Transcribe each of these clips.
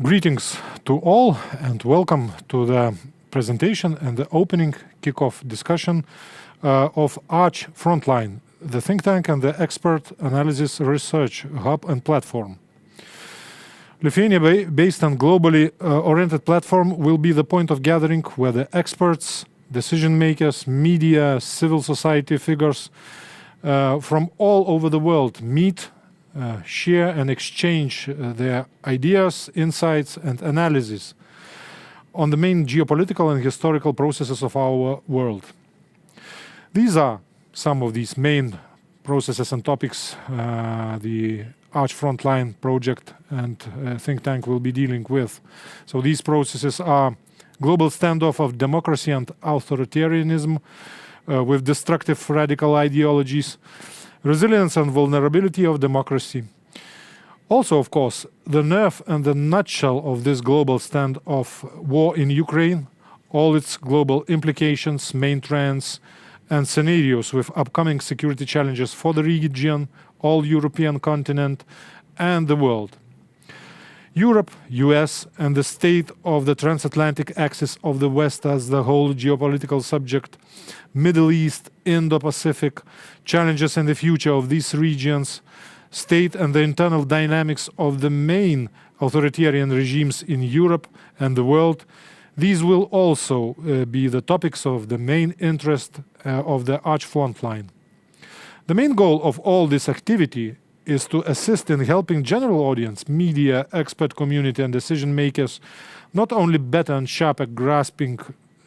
Greetings to all and welcome to the presentation and the opening kick-off discussion of Arch Frontline, the think tank and the expert analysis research hub and platform. Lithuania, based on globally oriented platform, will be the point of gathering where the experts, decision makers, media, civil society figures from all over the world meet, share and exchange their ideas, insights and analysis on the main geopolitical and historical processes of our world. These are some of these main processes and topics the Arch Frontline project and think tank will be dealing with. So these processes are global standoff of democracy and authoritarianism with destructive radical ideologies, resilience and vulnerability of democracy. Also, of course, the nerve and the nutshell of this global standoff war in Ukraine, all its global implications, main trends, and scenarios with upcoming security challenges for the region, all European continent, and the world. Europe, US, and the state of the transatlantic axis of the West as the whole geopolitical subject, Middle East, Indo-Pacific, challenges in the future of these regions, state and the internal dynamics of the main authoritarian regimes in Europe and the world. These will also be the topics of the main interest of the Arch Frontline. The main goal of all this activity is to assist in helping general audience, media, expert community and decision makers not only better and sharper grasping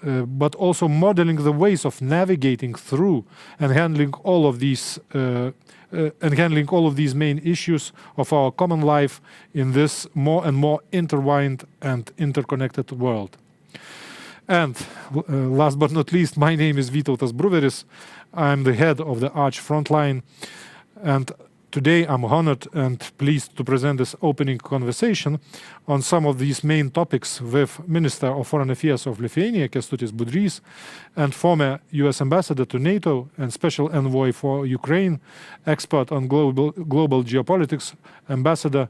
but also modeling the ways of navigating through and handling all of these main issues of our common life in this more and more intertwined and interconnected world. And last but not least, my name is Kęstutis Budrys. I'm the head of the Arch Frontline, and today I'm honored and pleased to present this opening conversation on some of these main topics with Minister of Foreign Affairs of Lithuania, Kęstutis Budrys, and former US Ambassador to NATO and Special Envoy for Ukraine, expert on global geopolitics, Ambassador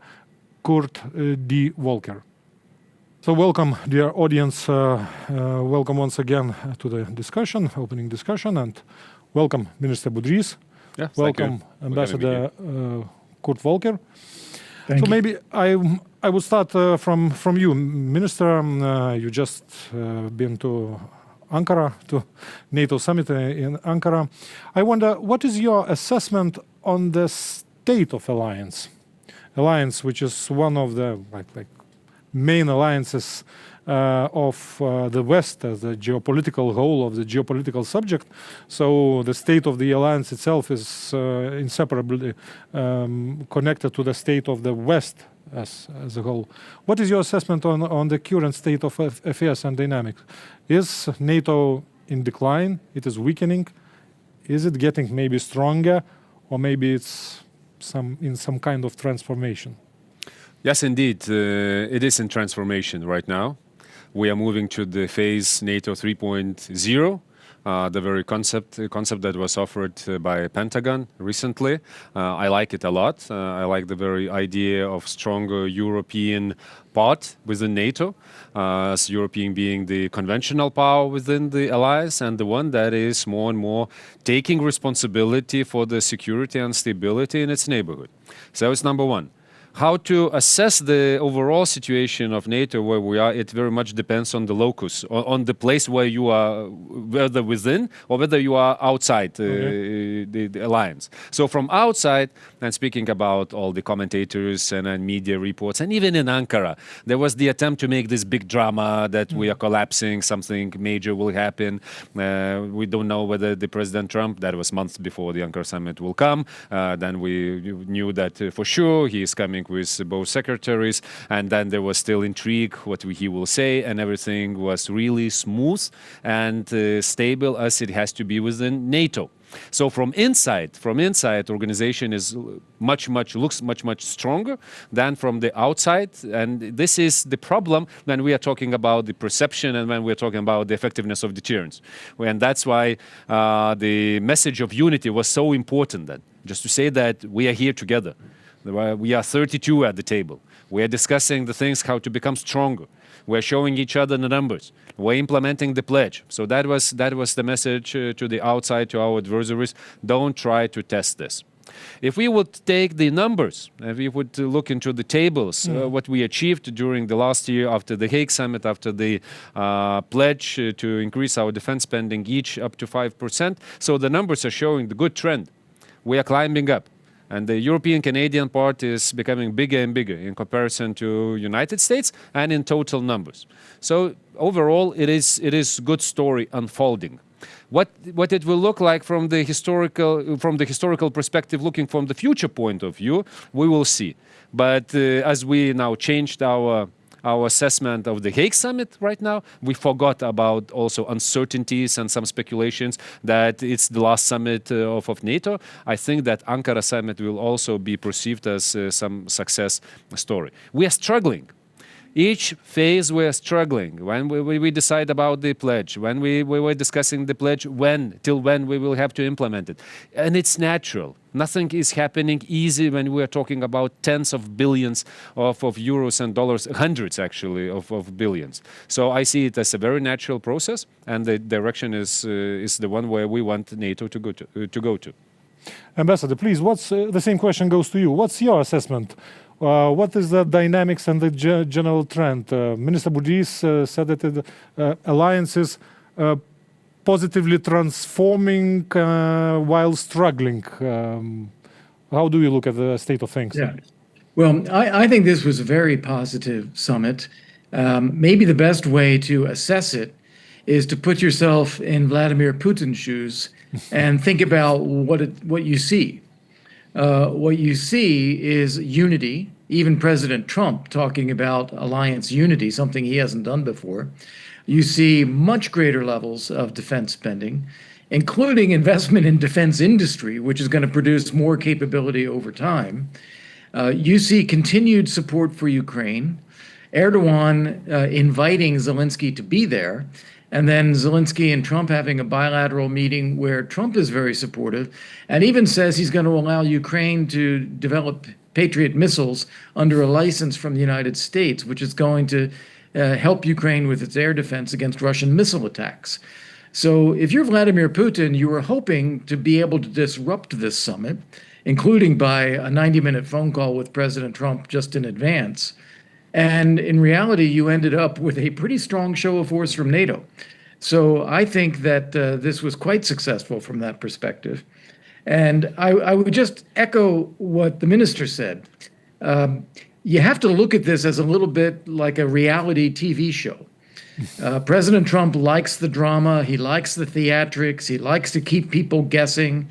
Kurt D. Volker. So welcome, dear audience, welcome once again to the discussion, opening discussion, and welcome, Minister Budrys. Yeah, welcome, Ambassador Kurt Volker. Thank you. Maybe I would start from you, Minister. You just been to Ankara, to NATO summit in Ankara. I wonder, what is your assessment on the state of alliance which is one of the main alliances of the West as the geopolitical whole of the geopolitical subject. So the state of the alliance itself is inseparably connected to the state of the West as a whole. What is your assessment on the current state of affairs and dynamics? Is NATO in decline? It is weakening? Is it getting maybe stronger, or maybe it's in some kind of transformation? Yes, indeed. It is in transformation right now. We are moving to the phase NATO 3.0, the very concept that was offered by Pentagon recently. I like it a lot. I like the very idea of stronger European part within NATO, as European being the conventional power within the alliance and the one that is more and more taking responsibility for the security and stability in its neighborhood. So it's number one. How to assess the overall situation of NATO where we are, it very much depends on the locus, on the place where you are, whether within or whether you are outside the alliance. So from outside, and speaking about all the commentators and media reports, and even in Ankara, there was the attempt to make this big drama that we are collapsing, something major will happen. We don't know whether the President Trump, that was months before the Ankara summit, will come. Then we knew that for sure he is coming with both secretaries, and then there was still intrigue what he will say, and everything was really smooth and stable as it has to be within NATO. So from inside, organization is looks much stronger than from the outside, and this is the problem when we are talking about the perception and when we are talking about the effectiveness of deterrence. And that's why the message of unity was so important then, just to say that we are here together. We are 32 at the table. We are discussing the things, how to become stronger. We're showing each other the numbers. We're implementing the pledge. So that was the message to the outside, to our adversaries. Don't try to test this. If we would take the numbers, if we would look into the tables, what we achieved during the last year after the Hague summit, after the pledge to increase our defense spending each up to 5%, so the numbers are showing the good trend. We are climbing up. And the European-Canadian part is becoming bigger and bigger in comparison to United States and in total numbers. So overall, it is good story unfolding. What it will look like from the historical perspective, looking from the future point of view, we will see. But as we now changed our assessment of the Hague summit right now, we forgot about also uncertainties and some speculations that it's the last summit of NATO. I think that Ankara summit will also be perceived as some success story. We are struggling. Each phase we are struggling. When we decide about the pledge, when we were discussing the pledge, till when we will have to implement it. And it's natural. Nothing is happening easy when we are talking about tens of billions of euros and dollars, hundreds actually of billions. So I see it as a very natural process, and the direction is the one where we want NATO to go to. Ambassador, please, the same question goes to you. What's your assessment? What is the dynamics and the general trend? Minister Budrys said that the alliance is positively transforming while struggling. How do you look at the state of things? Yeah. Well, I think this was a very positive summit. Maybe the best way to assess it is to put yourself in Vladimir Putin's shoes and think about what you see. What you see is unity, even President Trump talking about alliance unity, something he hasn't done before. You see much greater levels of defense spending, including investment in defense industry, which is going to produce more capability over time. You see continued support for Ukraine, Erdogan inviting Zelensky to be there, and then Zelensky and Trump having a bilateral meeting where Trump is very supportive and even says he's going to allow Ukraine to develop Patriot missiles under a license from the United States, which is going to help Ukraine with its air defense against Russian missile attacks. So if you're Vladimir Putin, you were hoping to be able to disrupt this summit, including by a 90-minute phone call with President Trump just in advance. And in reality, you ended up with a pretty strong show of force from NATO. So I think that this was quite successful from that perspective. And I would just echo what the minister said. You have to look at this as a little bit like a reality TV show. President Trump likes the drama. He likes the theatrics. He likes to keep people guessing.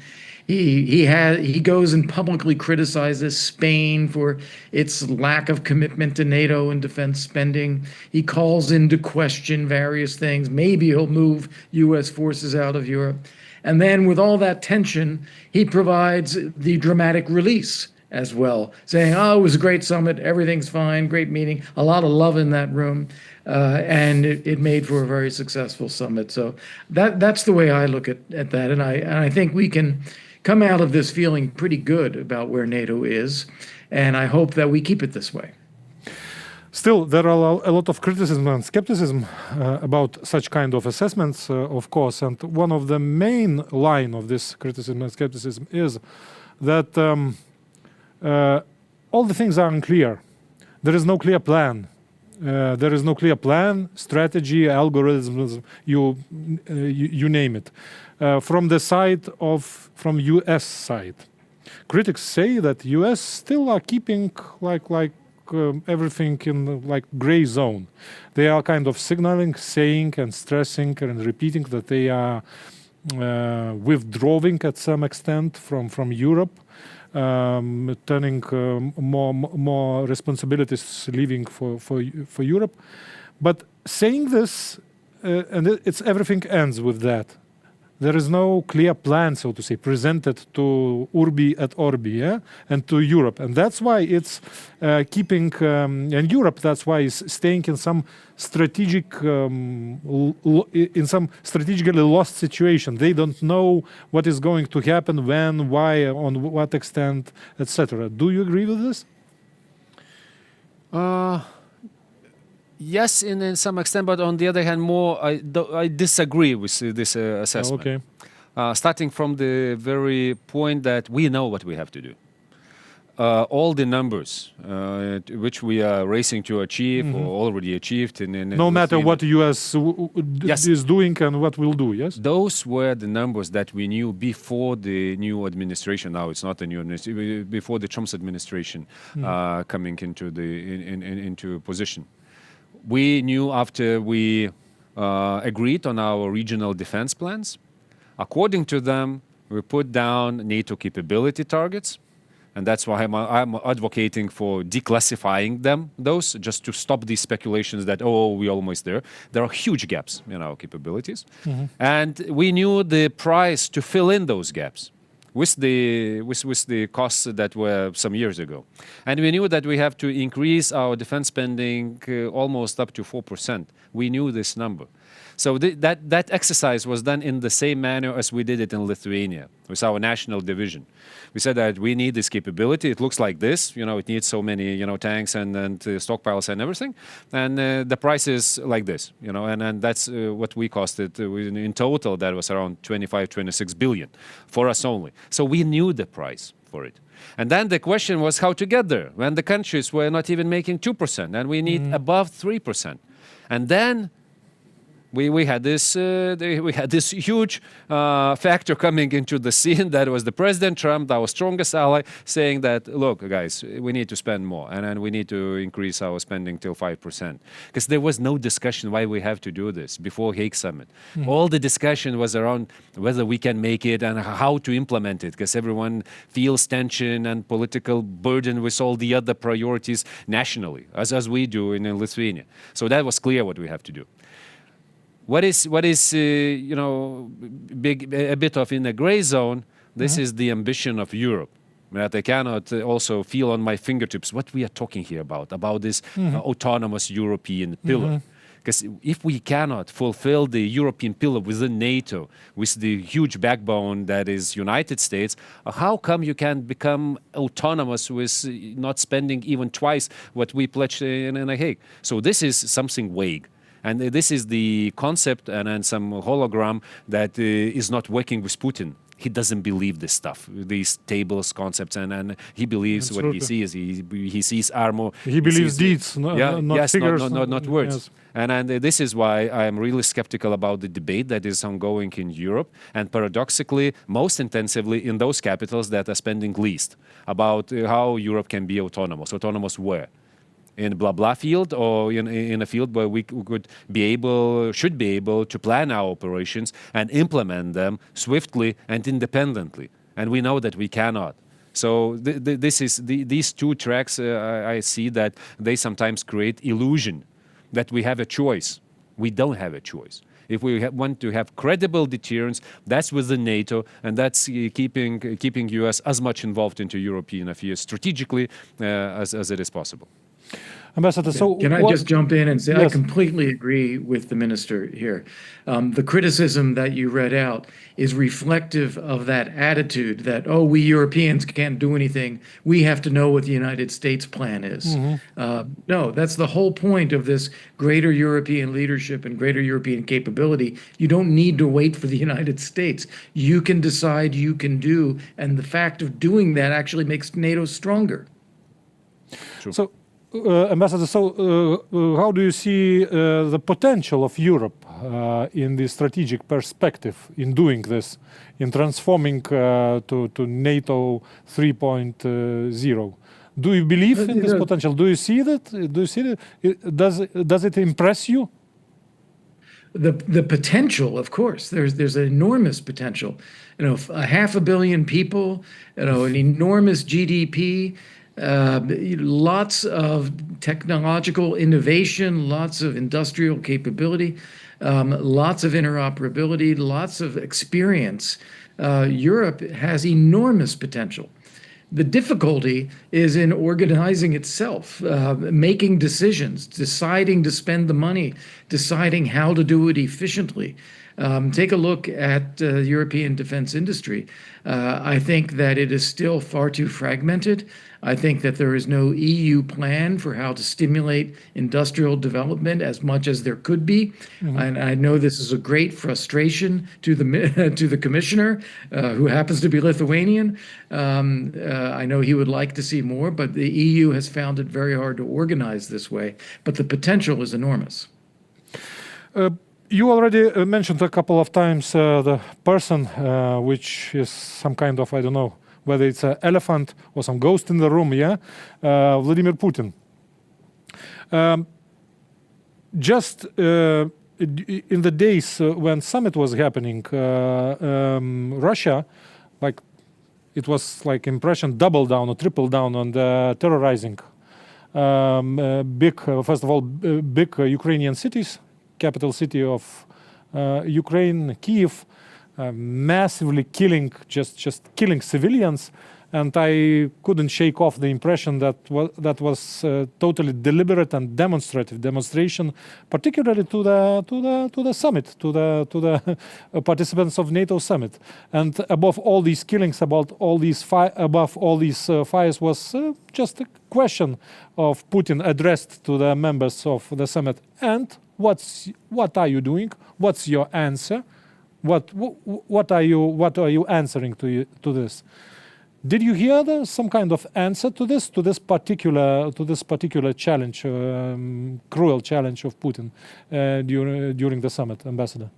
He goes and publicly criticizes Spain for its lack of commitment to NATO and defense spending. He calls into question various things. Maybe he'll move U.S. forces out of Europe. And then with all that tension, he provides the dramatic release as well, saying, oh, it was a great summit, everything's fine, great meeting, a lot of love in that room, and it made for a very successful summit. So that's the way I look at that, and I think we can come out of this feeling pretty good about where NATO is, and I hope that we keep it this way. Still, there are a lot of criticism and skepticism about such kind of assessments, of course, and one of the main line of this criticism and skepticism is that all the things are unclear. There is no clear plan. There is no clear plan, strategy, algorithms, you name it. From U.S. side, critics say that U.S. still are keeping like everything in like gray zone. They are kind of signaling, saying, and stressing and repeating that they are withdrawing at some extent from Europe. Turning more responsibilities leaving for Europe, but saying this, and it's everything ends with that. There is no clear plan, so to say, presented to Urbi et Orbi, and to Europe, and that's why it's keeping, and Europe. That's why it's staying in some strategically lost situation. They don't know what is going to happen, when, why, on what extent, etc. Do you agree with this? Yes, in some extent, but on the other hand, I disagree with this assessment. Okay. Starting from the very point that we know what we have to do. All the numbers which we are racing to achieve or already achieved No matter what US Yes. is doing and what will do, yes? those were the numbers that we knew before the new administration. Now it's not the new administration, before the Trump's administration coming into position. We knew after we agreed on our regional defense plans. According to them, we put down NATO capability targets. And that's why I'm advocating for declassifying those, just to stop these speculations that, we're almost there. There are huge gaps in our capabilities. And we knew the price to fill in those gaps with the costs that were some years ago. And we knew that we have to increase our defense spending almost up to 4%. We knew this number. So that exercise was done in the same manner as we did it in Lithuania with our national division. We said that we need this capability. It looks like this. It needs so many, tanks and stockpiles and everything. And the price is like this. And that's what we costed. In total, that was around 26 billion for us only. So we knew the price for it. And then the question was how to get there when the countries were not even making 2%, and we need above 3%. And then we had this huge factor coming into the scene. That was the President Trump, our strongest ally, saying that, look, guys, we need to spend more, and we need to increase our spending till 5%. Because there was no discussion why we have to do this before Hague Summit. All the discussion was around whether we can make it and how to implement it, because everyone feels tension and political burden with all the other priorities nationally, as we do in Lithuania. So that was clear what we have to do. What is a bit of in the gray zone, this is the ambition of Europe. That I cannot also feel on my fingertips what we are talking here about this autonomous European pillar. Because if we cannot fulfill the European pillar within NATO, with the huge backbone that is United States, how come you can become autonomous with not spending even twice what we pledged in The Hague? So this is something vague. And this is the concept and some hologram that is not working with Putin. He doesn't believe this stuff, these tables, concepts, and he believes what he sees. He sees armor. He believes deeds, not figures. Not words. Yes. And this is why I am really skeptical about the debate that is ongoing in Europe, and paradoxically, most intensively in those capitals that are spending least, about how Europe can be autonomous. Autonomous where? In blah blah field, or in a field where we should be able to plan our operations and implement them swiftly and independently. And we know that we cannot. So these two tracks, I see that they sometimes create illusion that we have a choice. We don't have a choice. If we want to have credible deterrence, that's within NATO, and that's keeping US as much involved into European affairs strategically as it is possible. Ambassador, so can I just jump in and say I completely agree with the minister here. The criticism that you read out is reflective of that attitude that, we Europeans can't do anything. We have to know what the United States plan is. No, that's the whole point of this greater European leadership and greater European capability. You don't need to wait for the United States. You can decide, you can do, and the fact of doing that actually makes NATO stronger. True. So, Ambassador, how do you see the potential of Europe in the strategic perspective in doing this, in transforming to NATO 3.0? Do you believe in this potential? Do you see that? Do you see that? Does it impress you? The potential, of course, there's an enormous potential. 500 million people, an enormous GDP. Lots of technological innovation, lots of industrial capability, lots of interoperability, lots of experience. Europe has enormous potential. The difficulty is in organizing itself, making decisions, deciding to spend the money, deciding how to do it efficiently. Take a look at the European defense industry. I think that it is still far too fragmented. I think that there is no EU plan for how to stimulate industrial development as much as there could be. And I know this is a great frustration to the commissioner, who happens to be Lithuanian. I know he would like to see more, but the EU has found it very hard to organize this way. But the potential is enormous. You already mentioned a couple of times the person, which is some kind of, I don't know, whether it's an elephant or some ghost in the room, Vladimir Putin. Just in the days when summit was happening, Russia, like it was like impression double down or triple down on the terrorizing first of all, big Ukrainian cities, capital city of Ukraine, Kyiv, massively killing, just killing civilians, and I couldn't shake off the impression that was totally deliberate and demonstration, particularly to the summit, to the participants of NATO summit, and above all these killings, above all these fires was just a question of Putin addressed to the members of the summit. And what are you doing? What's your answer? What are you answering to this? Did you hear some kind of answer to this particular challenge, cruel challenge of Putin during the summit, Ambassador?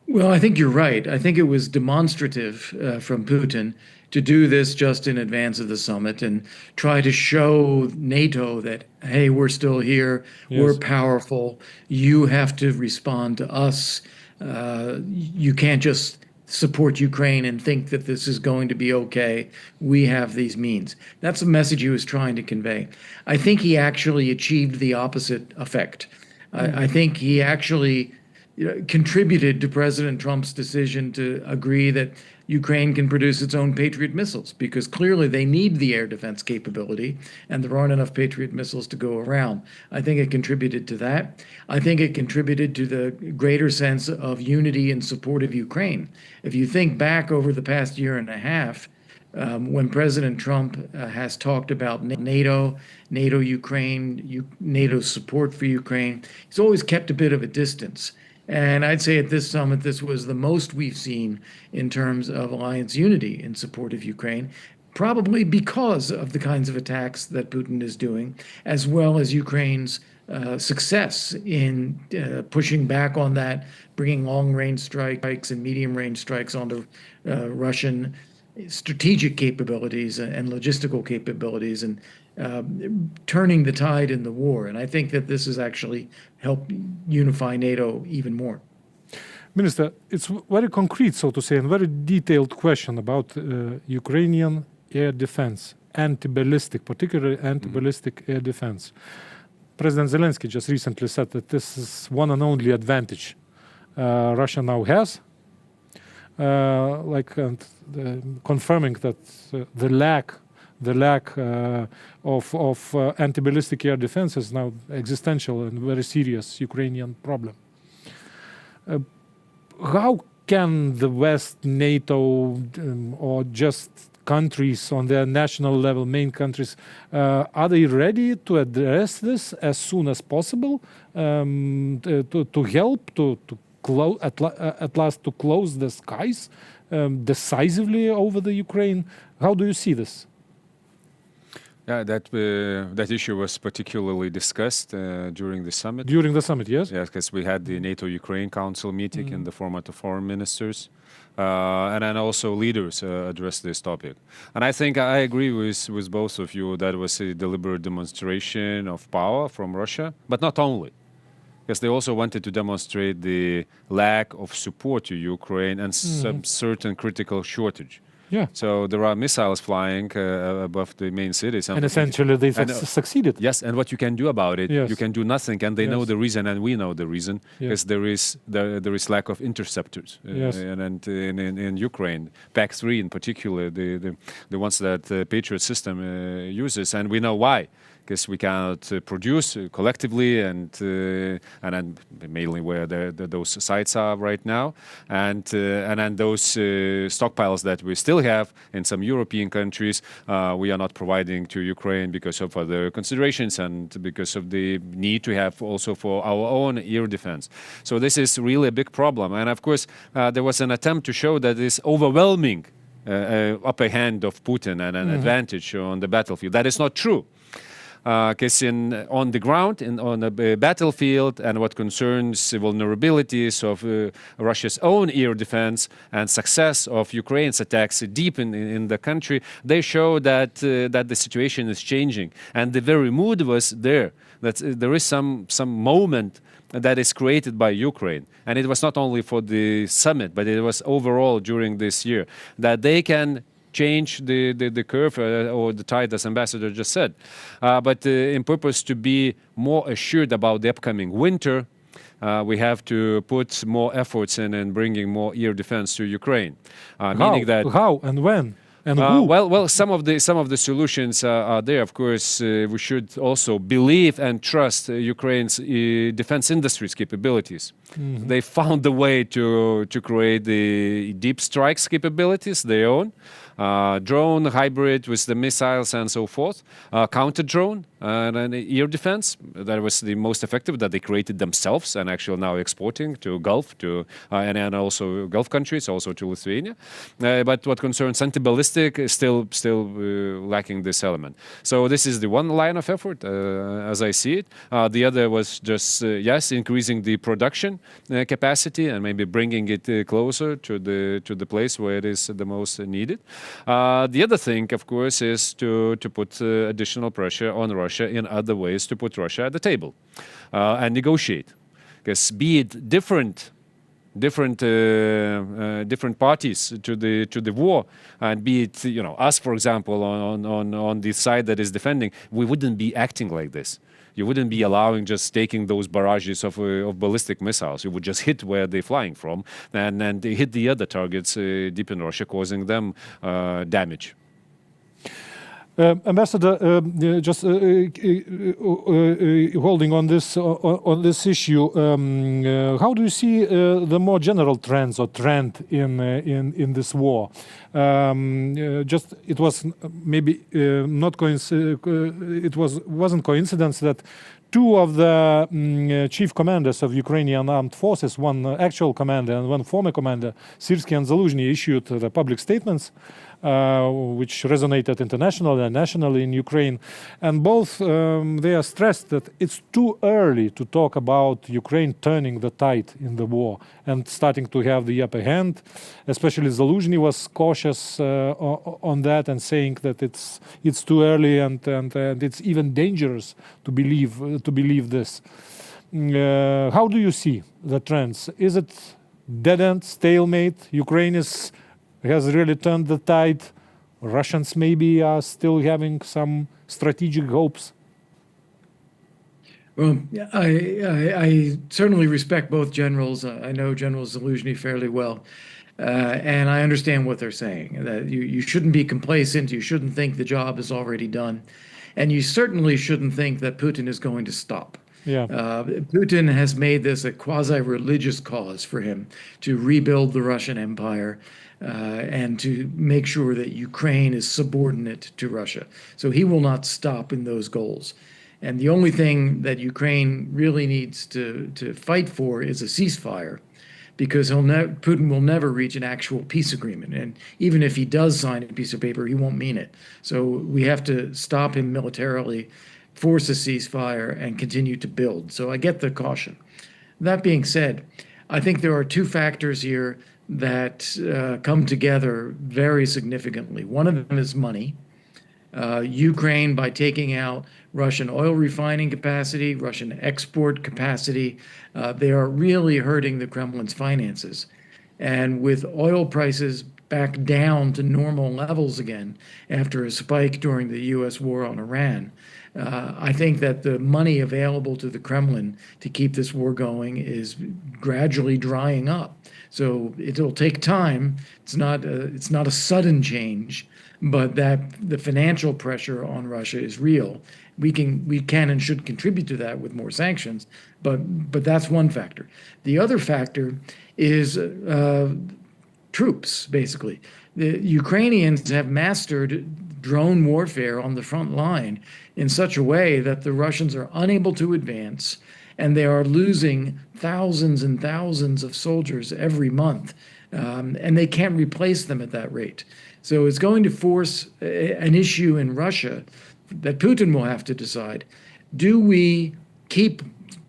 Well, I think you're right. I think it was demonstrative from Putin to do this just in advance of the summit and try to show NATO that, hey, we're still here, we're powerful, you have to respond to us. You can't just support Ukraine and think that this is going to be okay. We have these means. That's the message he was trying to convey. I think he actually achieved the opposite effect. I think he actually contributed to President Trump's decision to agree that Ukraine can produce its own Patriot missiles, because clearly they need the air defense capability and there aren't enough Patriot missiles to go around. I think it contributed to that. I think it contributed to the greater sense of unity and support of Ukraine. If you think back over the past year and a half, when President Trump has talked about NATO Ukraine, NATO's support for Ukraine, he's always kept a bit of a distance. And I'd say at this summit, this was the most we've seen in terms of alliance unity in support of Ukraine, probably because of the kinds of attacks that Putin is doing, as well as Ukraine's success in pushing back on that, bringing long-range strikes and medium-range strikes onto Russian strategic capabilities and logistical capabilities, and turning the tide in the war. And I think that this has actually helped unify NATO even more. Minister, it's very concrete, so to say, and very detailed question about Ukrainian air defense, anti-ballistic, particularly anti-ballistic air defense. President Zelensky just recently said that this is one and only advantage Russia now has, confirming that the lack of anti-ballistic air defense is now existential and very serious Ukrainian problem. How can the West, NATO, or just countries on their national level, main countries, are they ready to address this as soon as possible, to help at last to close the skies decisively over the Ukraine? How do you see this? Yeah, that issue was particularly discussed during the summit. During the summit, yes? Yes, because we had the NATO-Ukraine Council meeting in the format of foreign ministers. And then also leaders addressed this topic. And I think I agree with both of you that was a deliberate demonstration of power from Russia, but not only. Because they also wanted to demonstrate the lack of support to Ukraine and some certain critical shortage. Yeah. So there are missiles flying above the main cities. And essentially they succeeded. Yes, and what you can do about it, yes. You can do nothing, and they know the reason, and we know the reason, because there is lack of interceptors and in Ukraine, PAC-3 in particular, the ones that the Patriot system uses, and we know why. because we cannot produce collectively, and then mainly where those sites are right now, and then those stockpiles that we still have in some European countries, we are not providing to Ukraine because of other considerations and because of the need to have also for our own air defense. So this is really a big problem. And of course, there was an attempt to show that this overwhelming upper hand of Putin and an advantage on the battlefield. That is not true. Because on the ground, on the battlefield, and what concerns vulnerabilities of Russia's own air defense and success of Ukraine's attacks deep in the country, they show that the situation is changing, and the very mood was there. That there is some moment that is created by Ukraine, and it was not only for the summit, but it was overall during this year, that they can change the curve or the tide, as Ambassador just said. But in purpose to be more assured about the upcoming winter, we have to put more efforts in bringing more air defense to Ukraine. Meaning that how and when? And who? Well, some of the solutions are there. Of course, we should also believe and trust Ukraine's defense industry's capabilities. They found a way to create the deep strikes capabilities, their own. Drone, hybrid with the missiles and so forth, counter-drone, and air defense. That was the most effective that they created themselves and actually now exporting to Gulf, and also Gulf countries, also to Lithuania. But what concerns anti-ballistic is still lacking this element. So this is the one line of effort, as I see it. The other was just, increasing the production capacity and maybe bringing it closer to the place where it is the most needed. The other thing, of course, is to put additional pressure on Russia in other ways to put Russia at the table and negotiate. Because be it different parties to the war, and be it us, for example, on the side that is defending, we wouldn't be acting like this. You wouldn't be allowing just taking those barrages of ballistic missiles. You would just hit where they're flying from and they hit the other targets deep in Russia, causing them damage. Ambassador, just holding on this issue, how do you see the more general trends or trend in this war? It was maybe not wasn't coincidence that two of the chief commanders of Ukrainian armed forces, one actual commander and one former commander, Syrskyi and Zaluzhny, issued the public statements which resonated internationally and nationally in Ukraine. And both they are stressed that it's too early to talk about Ukraine turning the tide in the war and starting to have the upper hand. Especially Zaluzhny was cautious on that and saying that it's too early and it's even dangerous to believe this. How do you see the trends? Is it dead end, stalemate? Ukraine has really turned the tide. Russians maybe are still having some strategic hopes. Well, I certainly respect both generals. I know General Zaluzhny fairly well. And I understand what they're saying, that you shouldn't be complacent. You shouldn't think the job is already done. And you certainly shouldn't think that Putin is going to stop. Yeah. Putin has made this a quasi-religious cause for him to rebuild the Russian Empire and to make sure that Ukraine is subordinate to Russia. So he will not stop in those goals. And the only thing that Ukraine really needs to fight for is a ceasefire, because Putin will never reach an actual peace agreement. And even if he does sign a piece of paper, he won't mean it. So we have to stop him militarily, force a ceasefire, and continue to build. So I get the caution. That being said, I think there are two factors here that come together very significantly. One of them is money. Ukraine, by taking out Russian oil refining capacity, Russian export capacity, they are really hurting the Kremlin's finances. And with oil prices back down to normal levels again after a spike during the U.S. war on Iran, I think that the money available to the Kremlin to keep this war going is gradually drying up. So it'll take time. It's not a sudden change, but that the financial pressure on Russia is real. We can and should contribute to that with more sanctions, but that's one factor. The other factor is troops, basically. The Ukrainians have mastered drone warfare on the front line in such a way that the Russians are unable to advance, and they are losing thousands and thousands of soldiers every month, and they can't replace them at that rate. So it's going to force an issue in Russia that Putin will have to decide. Do we keep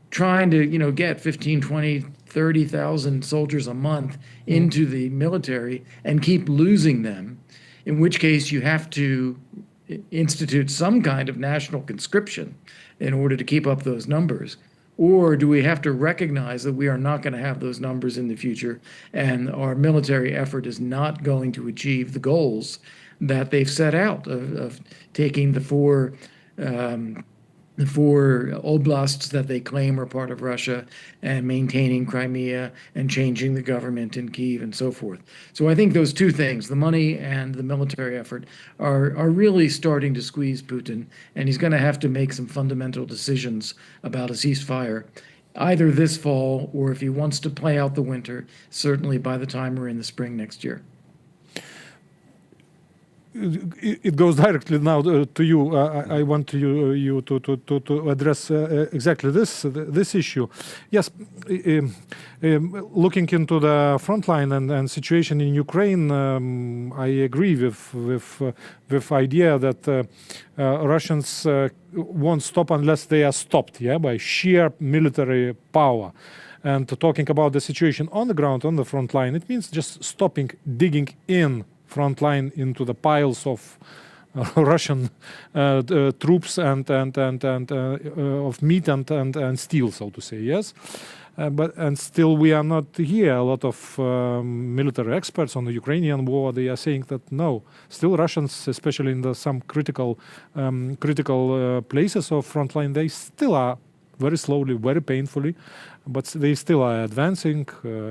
trying to, get 15, 20, 30,000 soldiers a month into the military and keep losing them, in which case you have to institute some kind of national conscription in order to keep up those numbers? Or do we have to recognize that we are not going to have those numbers in the future, and our military effort is not going to achieve the goals that they've set out of taking the four oblasts that they claim are part of Russia, and maintaining Crimea, and changing the government in Kyiv, and so forth. So I think those two things, the money and the military effort, are really starting to squeeze Putin, and he's going to have to make some fundamental decisions about a ceasefire, either this fall, or if he wants to play out the winter, certainly by the time we're in the spring next year. It goes directly now to you. I want you to address exactly this issue. Yes, looking into the front line and situation in Ukraine, I agree with idea that Russians won't stop unless they are stopped, by sheer military power. And talking about the situation on the ground, on the front line, it means just stopping digging in front line into the piles of Russian troops and of meat and steel, so to say. Yes, but still we are not here. A lot of military experts on the Ukrainian war, they are saying that no, still Russians, especially in some critical places of front line, they still are very slowly, very painfully, but they still are advancing,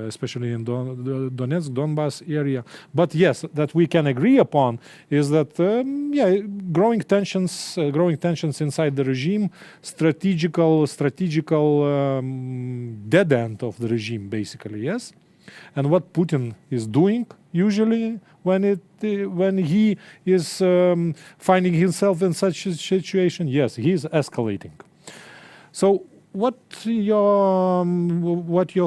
especially in Donetsk, Donbass area. But yes, that we can agree upon is that, growing tensions inside the regime, strategical dead end of the regime, basically, yes. And what Putin is doing usually when he is finding himself in such a situation, yes, he is escalating. So what your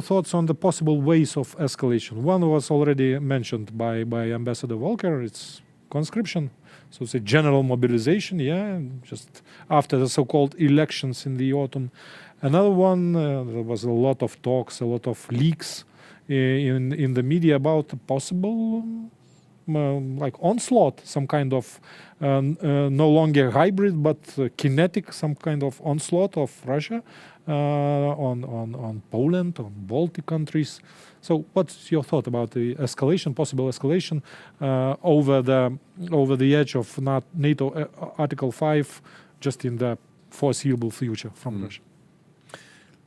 thoughts on the possible ways of escalation? One was already mentioned by Ambassador Volker. It's conscription, so it's a general mobilization, just after the so-called elections in the autumn. Another one, there was a lot of talks, a lot of leaks in the media about possible like onslaught, some kind of no longer hybrid but kinetic, some kind of onslaught of Russia on Poland, on Baltic countries. So what's your thought about the escalation, possible escalation over the edge of NATO Article 5, just in the foreseeable future from Russia?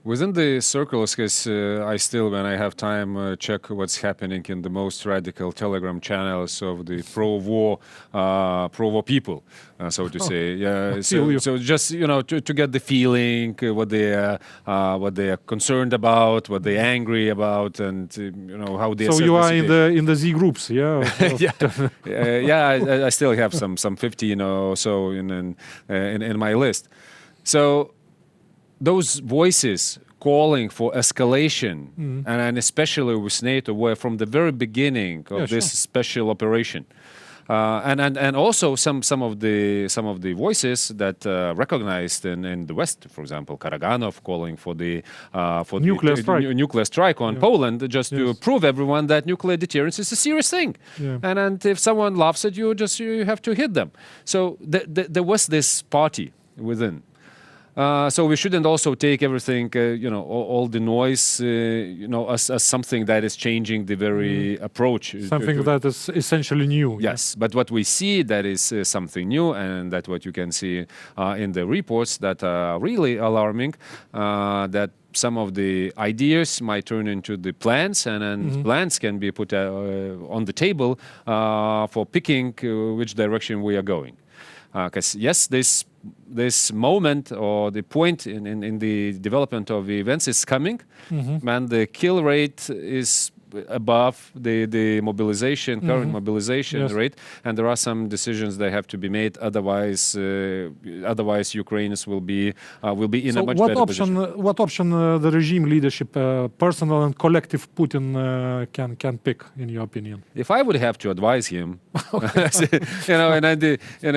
Within the circles, because I still, when I have time, check what's happening in the most radical Telegram channels of the pro-war people, so to say. Yeah. So just to get the feeling, what they are concerned about, what they're angry about, and how they. So you are in the Z groups, yeah. I still have some 15 or so in my list. So those voices calling for escalation, and especially with NATO, were from the very beginning of this special operation, and also some of the voices that recognized in the West, for example, Karaganov calling for the nuclear strike on Poland, just to prove everyone that nuclear deterrence is a serious thing, and if someone laughs at you, you have to hit them. So there was this party within. So we shouldn't also take everything, all the noise, as something that is changing the very approach. Something that is essentially new. Yes, but what we see that is something new, and that what you can see in the reports that are really alarming, that some of the ideas might turn into the plans, and then plans can be put on the table for picking which direction we are going. Because yes, this moment or the point in the development of the events is coming, and the kill rate is above the mobilization, current mobilization rate, and there are some decisions that have to be made. Otherwise, Ukrainians will be in a much better position. What option the regime leadership, personal and collective Putin, can pick, in your opinion? If I would have to advise him,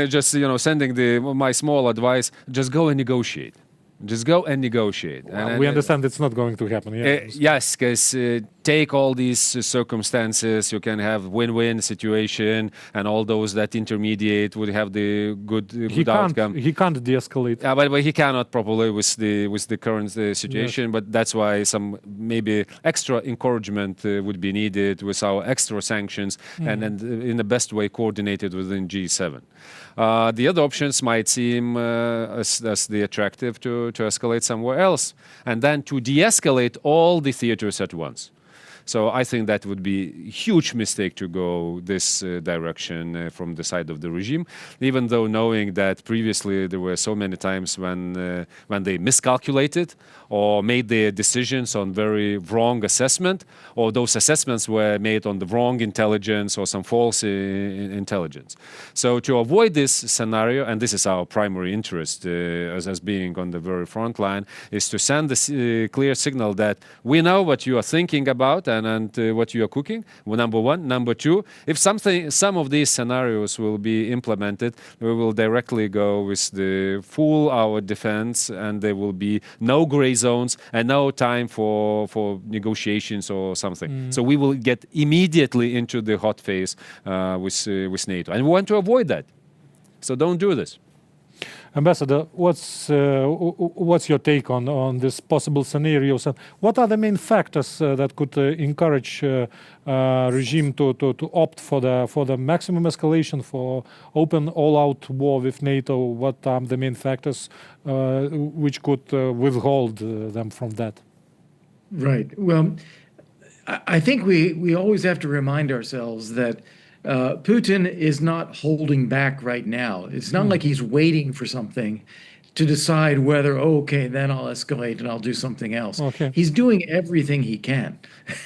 just sending my small advice, just go and negotiate. Just go and negotiate. Well, we understand it's not going to happen. Yes, because take all these circumstances, you can have win-win situation, and all those that intermediate would have the good outcome. He can't de-escalate. But he cannot properly with the current situation. Yes. But that's why some maybe extra encouragement would be needed with our extra sanctions, and in the best way coordinated within G7. The other options might seem as the attractive to escalate somewhere else, and then to de-escalate all the theaters at once. So I think that would be a huge mistake to go this direction from the side of the regime, even though knowing that previously there were so many times when they miscalculated or made their decisions on very wrong assessment, or those assessments were made on the wrong intelligence or some false intelligence. So to avoid this scenario, and this is our primary interest as being on the very front line, is to send this clear signal that we know what you are thinking about and what you are cooking, number one. Number two, if some of these scenarios will be implemented, we will directly go with the full our defense, and there will be no gray zones and no time for negotiations or something. So we will get immediately into the hot phase with NATO, and we want to avoid that. So don't do this. Ambassador, what's your take on this possible scenarios, and what are the main factors that could encourage regime to opt for the maximum escalation, for open all-out war with NATO? What are the main factors which could withhold them from that? Right. Well, I think we always have to remind ourselves that Putin is not holding back right now. It's not like he's waiting for something to decide whether, okay, then I'll escalate and I'll do something else. Okay. He's doing everything he can,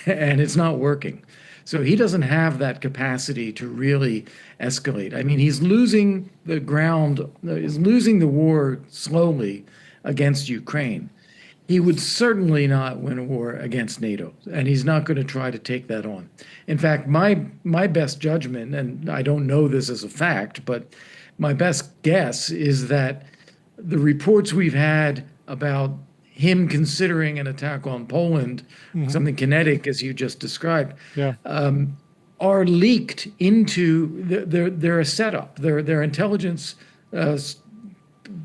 and it's not working. So he doesn't have that capacity to really escalate. I mean, he's losing the ground, he's losing the war slowly against Ukraine. He would certainly not win a war against NATO, and he's not going to try to take that on. In fact, my best judgment, and I don't know this as a fact, but my best guess is that the reports we've had about him considering an attack on Poland, something kinetic as you just described, are leaked into their setup, their intelligence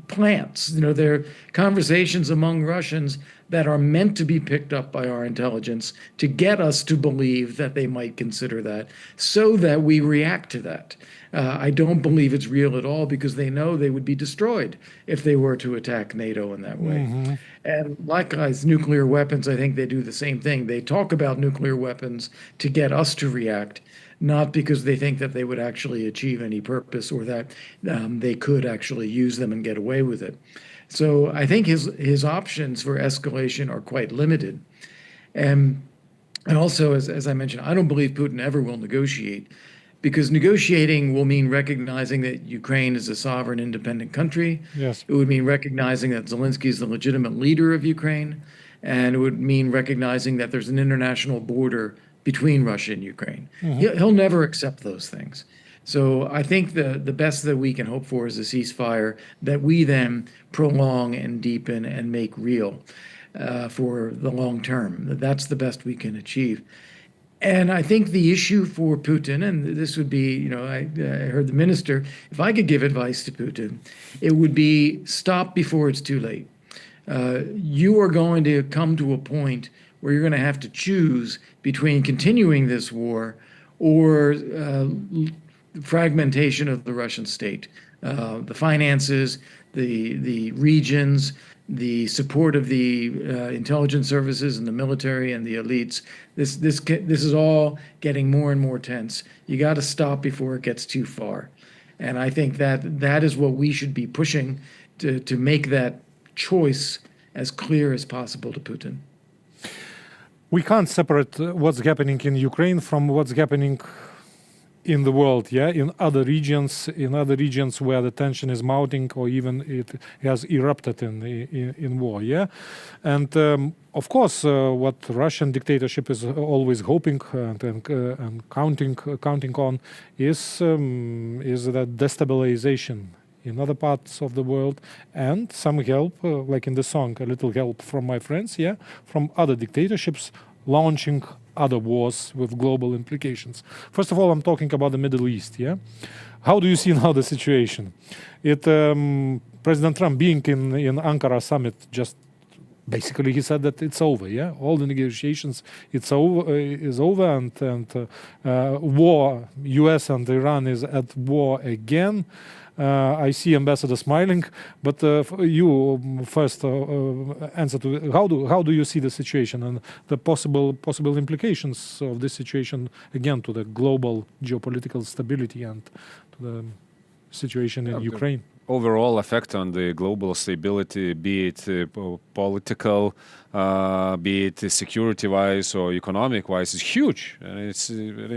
plants. They're conversations among Russians that are meant to be picked up by our intelligence to get us to believe that they might consider that, so that we react to that. I don't believe it's real at all, because they know they would be destroyed if they were to attack NATO in that way. And likewise, nuclear weapons, I think they do the same thing. They talk about nuclear weapons to get us to react, not because they think that they would actually achieve any purpose, or that they could actually use them and get away with it. So I think his options for escalation are quite limited. And also, as I mentioned, I don't believe Putin ever will negotiate, because negotiating will mean recognizing that Ukraine is a sovereign, independent country. Yes. It would mean recognizing that Zelensky is the legitimate leader of Ukraine. And it would mean recognizing that there's an international border between Russia and Ukraine. He'll never accept those things. So I think the best that we can hope for is a ceasefire that we then prolong and deepen and make real for the long term. That's the best we can achieve. And I think the issue for Putin, and this would be, I heard the minister, if I could give advice to Putin, it would be stop before it's too late. You are going to come to a point where you're going to have to choose between continuing this war or fragmentation of the Russian state, the finances, the regions, the support of the intelligence services and the military and the elites. This is all getting more and more tense. You got to stop before it gets too far. And I think that is what we should be pushing to make that choice as clear as possible to Putin. We can't separate what's happening in Ukraine from what's happening in the world, in other regions where the tension is mounting or even it has erupted in war, And of course, what Russian dictatorship is always hoping and counting on is that destabilization in other parts of the world and some help, like in the song, a little help from my friends, from other dictatorships launching other wars with global implications. First of all, I'm talking about the Middle East, How do you see now the situation? President Trump being in Ankara summit, just basically he said that it's over, All the negotiations, is over and war, US and Iran is at war again. I see Ambassador smiling, but you first answer to how do you see the situation and the possible implications of this situation again to the global geopolitical stability and to the situation in Ukraine? Overall effect on the global stability, be it political, be it security-wise or economic-wise, is huge. And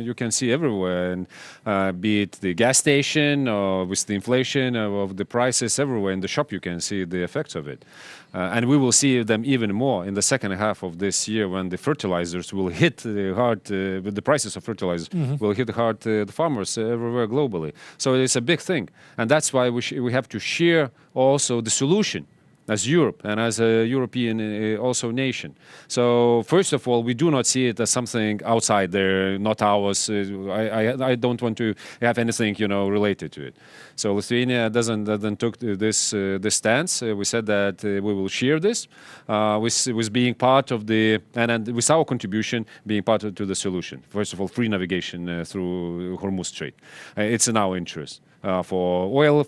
you can see everywhere, and be it the gas station or with the inflation of the prices everywhere in the shop, you can see the effects of it. And we will see them even more in the second half of this year when the fertilizers will hit hard, with the prices of fertilizers will hit hard the farmers everywhere globally. So it's a big thing. And that's why we have to share also the solution as Europe and as a European also nation. So first of all, we do not see it as something outside there, not ours. I don't want to have anything related to it. So Lithuania doesn't took this stance. We said that we will share this with being part of the and with our contribution being part to the solution. First of all, free navigation through Hormuz Strait. It's in our interest. For oil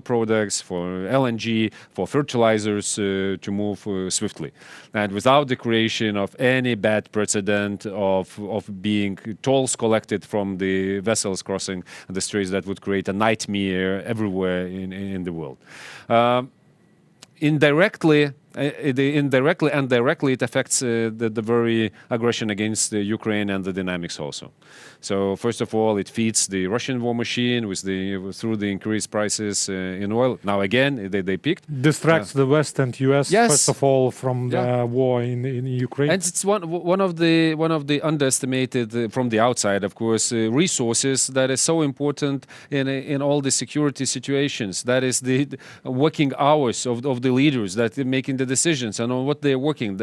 products, for LNG, for fertilizers to move swiftly. And without the creation of any bad precedent of being tolls collected from the vessels crossing the straits, that would create a nightmare everywhere in the world. Indirectly and directly, it affects the very aggression against Ukraine and the dynamics also. So first of all, it feeds the Russian war machine through the increased prices in oil. Now again, they peaked. Distracts the West and US first of all from the war in Ukraine. And it's one of the underestimated from the outside, of course, resources that is so important in all the security situations. That is the working hours of the leaders that are making the decisions and on what they're working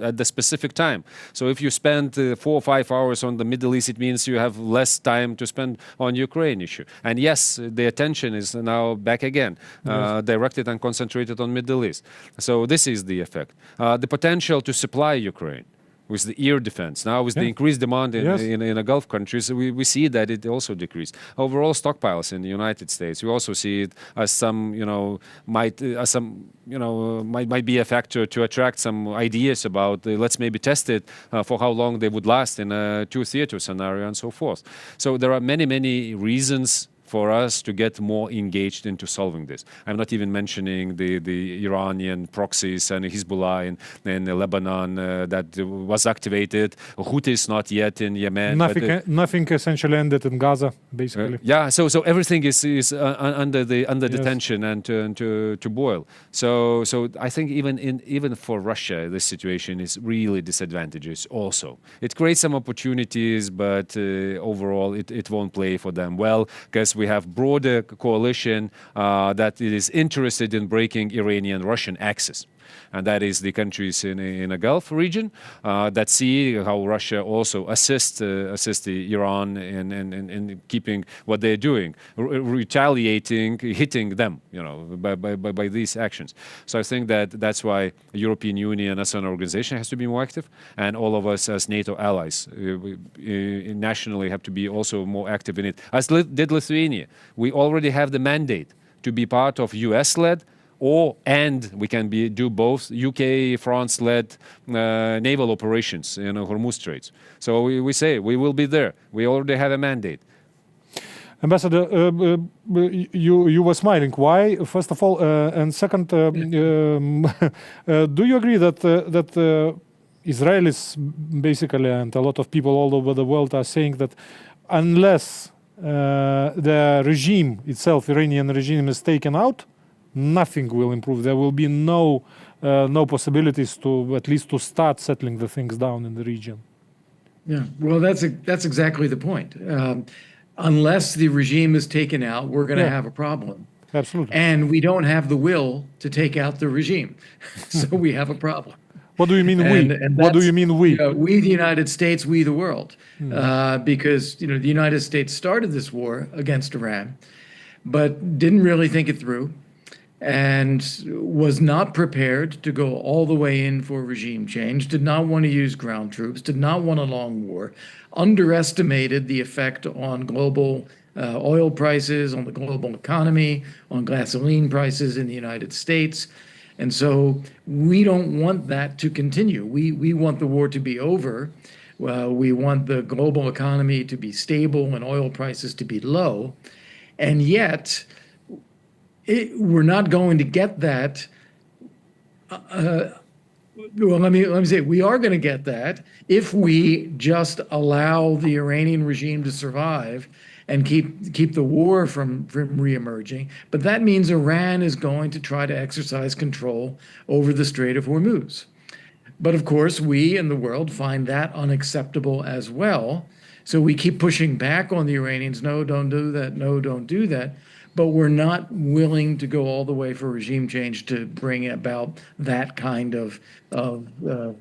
at the specific time. So if you spend 4 or 5 hours on the Middle East, it means you have less time to spend on Ukraine issue. And yes, the attention is now back again, directed and concentrated on Middle East. So this is the effect. The potential to supply Ukraine with the air defense. Now with the increased demand in the Gulf countries, we see that it also decreased. Overall stockpiles in the United States, we also see it as might be a factor to attract some ideas about let's maybe test it for how long they would last in a two-theater scenario and so forth. So there are many reasons for us to get more engaged into solving this. I'm not even mentioning the Iranian proxies and Hezbollah in Lebanon that was activated. Houthis not yet in Yemen. Nothing essentially ended in Gaza, basically. So everything is under the tension and to boil. So I think even for Russia, this situation is really disadvantageous also. It creates some opportunities, but overall it won't play for them well, because we have broader coalition that is interested in breaking Iranian-Russian axis. And that is the countries in a Gulf region that see how Russia also assists Iran in keeping what they're doing, retaliating, hitting them, by these actions. So I think that's why the European Union as an organization has to be more active, and all of us as NATO allies we nationally have to be also more active in it, as did Lithuania. We already have the mandate to be part of US-led and we can do both UK, France-led naval operations in Hormuz Straits. So we say we will be there. We already have a mandate. Ambassador, you were smiling. Why? First of all, and second, do you agree that Israelis basically and a lot of people all over the world are saying that unless the regime itself, Iranian regime, is taken out, nothing will improve. There will be no possibilities to at least to start settling the things down in the region. Yeah, well, that's exactly the point. Unless the regime is taken out, we're going to have a problem. Absolutely. And we don't have the will to take out the regime. So we have a problem. What do you mean we? What do you mean we? We, the United States, we, the world. Because, the United States started this war against Iran, but didn't really think it through and was not prepared to go all the way in for regime change, did not want to use ground troops, did not want a long war, underestimated the effect on global oil prices, on the global economy, on gasoline prices in the United States. And so we don't want that to continue. We want the war to be over. We want the global economy to be stable and oil prices to be low. And yet, we're not going to get that. Well, let me say, we are going to get that if we just allow the Iranian regime to survive and keep the war from reemerging. But that means Iran is going to try to exercise control over the Strait of Hormuz. But of course, we in the world find that unacceptable as well. So we keep pushing back on the Iranians. No, don't do that. No, don't do that. But we're not willing to go all the way for regime change to bring about that kind of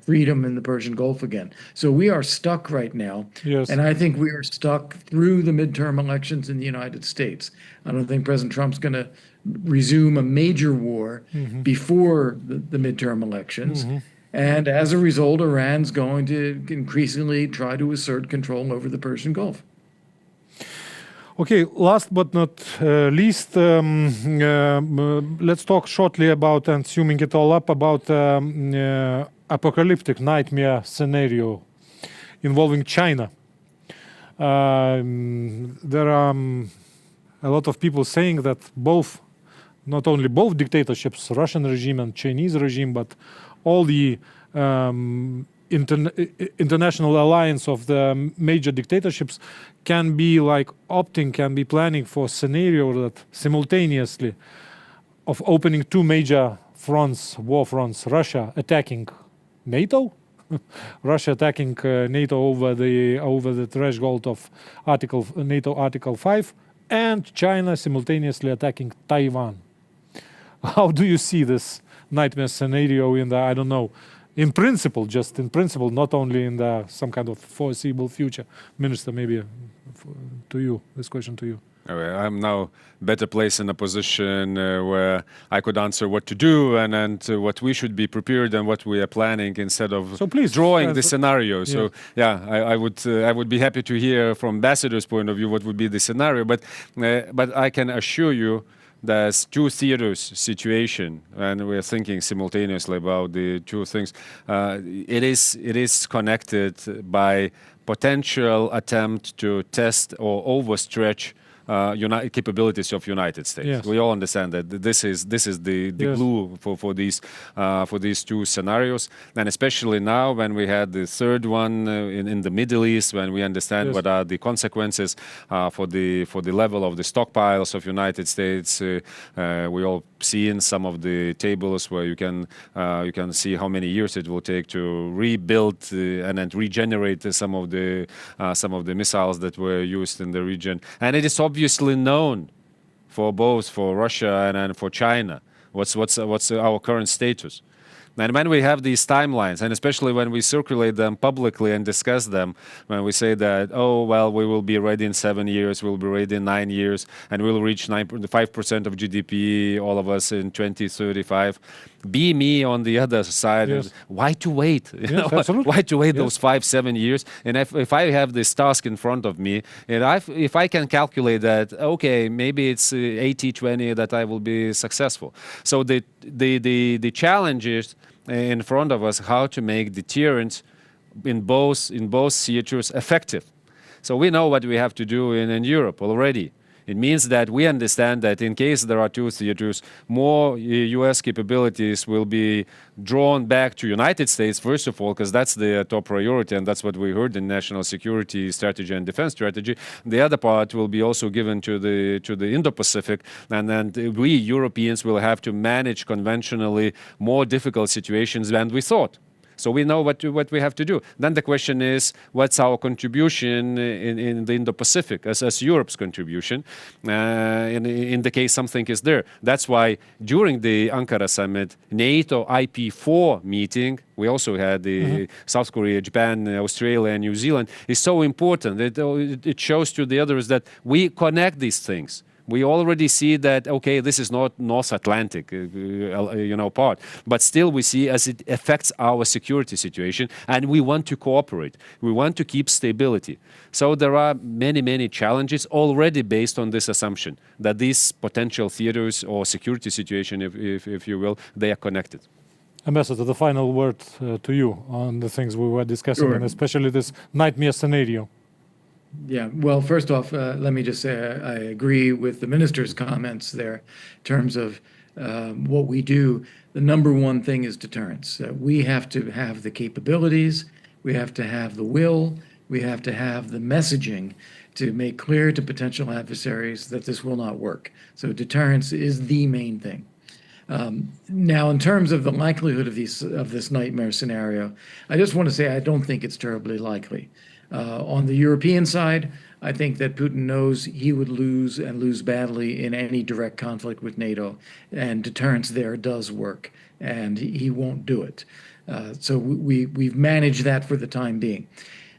freedom in the Persian Gulf again. So we are stuck right now. Yes. And I think we are stuck through the midterm elections in the United States. I don't think President Trump's going to resume a major war before the midterm elections. And as a result, Iran's going to increasingly try to assert control over the Persian Gulf. Okay, last but not least, let's talk shortly about, and summing it all up, about apocalyptic nightmare scenario involving China. There are a lot of people saying that not only both dictatorships, Russian regime and Chinese regime, but all the international alliance of the major dictatorships can be planning for a scenario that simultaneously of opening two major war fronts, Russia attacking NATO, Russia attacking NATO over the threshold of NATO Article 5, and China simultaneously attacking Taiwan. How do you see this nightmare scenario in principle, not only in some kind of foreseeable future? Minister, maybe to you, this question to you. I'm now better placed in a position where I could answer what to do and what we should be prepared and what we are planning instead of drawing the scenario. So I would be happy to hear from Ambassador's point of view what would be the scenario. But I can assure you there's two theaters situation, and we're thinking simultaneously about the two things. It is connected by potential attempt to test or overstretch capabilities of United States. Yes. We all understand that this is the glue for these two scenarios, and especially now when we had the third one in the Middle East, when we understand what are the consequences for the level of the stockpiles of United States. We all see in some of the tables where you can see how many years it will take to rebuild and then regenerate some of the missiles that were used in the region, and it is obviously known for Russia and for China what's our current status. And when we have these timelines, and especially when we circulate them publicly and discuss them, when we say that, we will be ready in 7 years, we'll be ready in 9 years, and we'll reach 5% of GDP, all of us, in 2035, be me on the other side. Yes. Why to wait? Yes, absolutely. Why to wait Yes. those 5-7 years? And if I have this task in front of me, and if I can calculate that, okay, maybe it's 80-20 that I will be successful. So the challenge is in front of us how to make deterrence in both theaters effective. So we know what we have to do in Europe already. It means that we understand that in case there are two theaters, more U.S. capabilities will be drawn back to United States, first of all, because that's the top priority, and that's what we heard in national security strategy and defense strategy. The other part will be also given to the Indo-Pacific, and then we Europeans will have to manage conventionally more difficult situations than we thought. So we know what we have to do. Then the question is, what's our contribution in the Indo-Pacific as Europe's contribution? In the case something is there. That's why during the Ankara summit, NATO IP4 meeting, we also had the South Korea, Japan, Australia, and New Zealand, is so important. It shows to the others that we connect these things. We already see that, okay, this is not North Atlantic, part, but still we see as it affects our security situation, and we want to cooperate. We want to keep stability. So there are many, many challenges already based on this assumption that these potential theaters or security situation, if you will, they are connected. Ambassador, the final word to you on the things we were discussing, Sure. and especially this nightmare scenario. Yeah, well, first off, let me just say I agree with the minister's comments there in terms of what we do. The number one thing is deterrence. We have to have the capabilities, we have to have the will, we have to have the messaging to make clear to potential adversaries that this will not work. So deterrence is the main thing. Now, in terms of the likelihood of this nightmare scenario, I just want to say I don't think it's terribly likely. On the European side, I think that Putin knows he would lose and lose badly in any direct conflict with NATO, and deterrence there does work, and he won't do it. So we've managed that for the time being.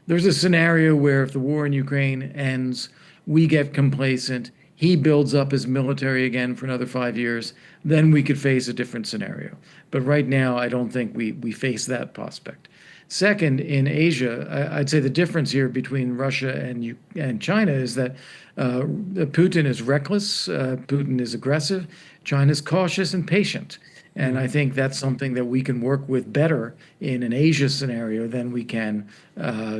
There's a scenario where if the war in Ukraine ends, we get complacent, he builds up his military again for another 5 years, then we could face a different scenario. But right now, I don't think we face that prospect. Second, in Asia, I'd say the difference here between Russia and China is that Putin is reckless, Putin is aggressive, China's cautious and patient. And I think that's something that we can work with better in an Asia scenario than we can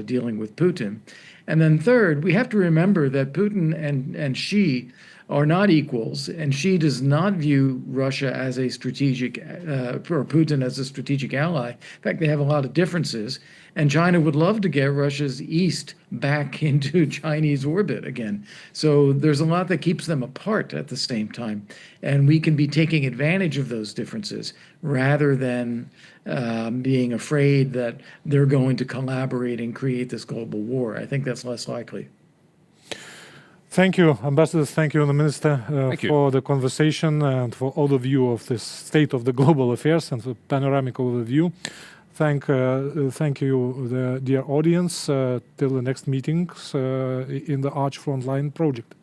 dealing with Putin. And then third, we have to remember that Putin and Xi are not equals, and Xi does not view Russia as a strategic, or Putin as a strategic ally. In fact, they have a lot of differences, and China would love to get Russia's east back into Chinese orbit again. So there's a lot that keeps them apart at the same time, and we can be taking advantage of those differences rather than being afraid that they're going to collaborate and create this global war. I think that's less likely. Thank you, ambassadors. Thank you, the minister, for you. the conversation and for overview of this state of the global affairs and the panoramic overview. Thank you, the dear audience. Till the next meetings in the Arch Frontline project.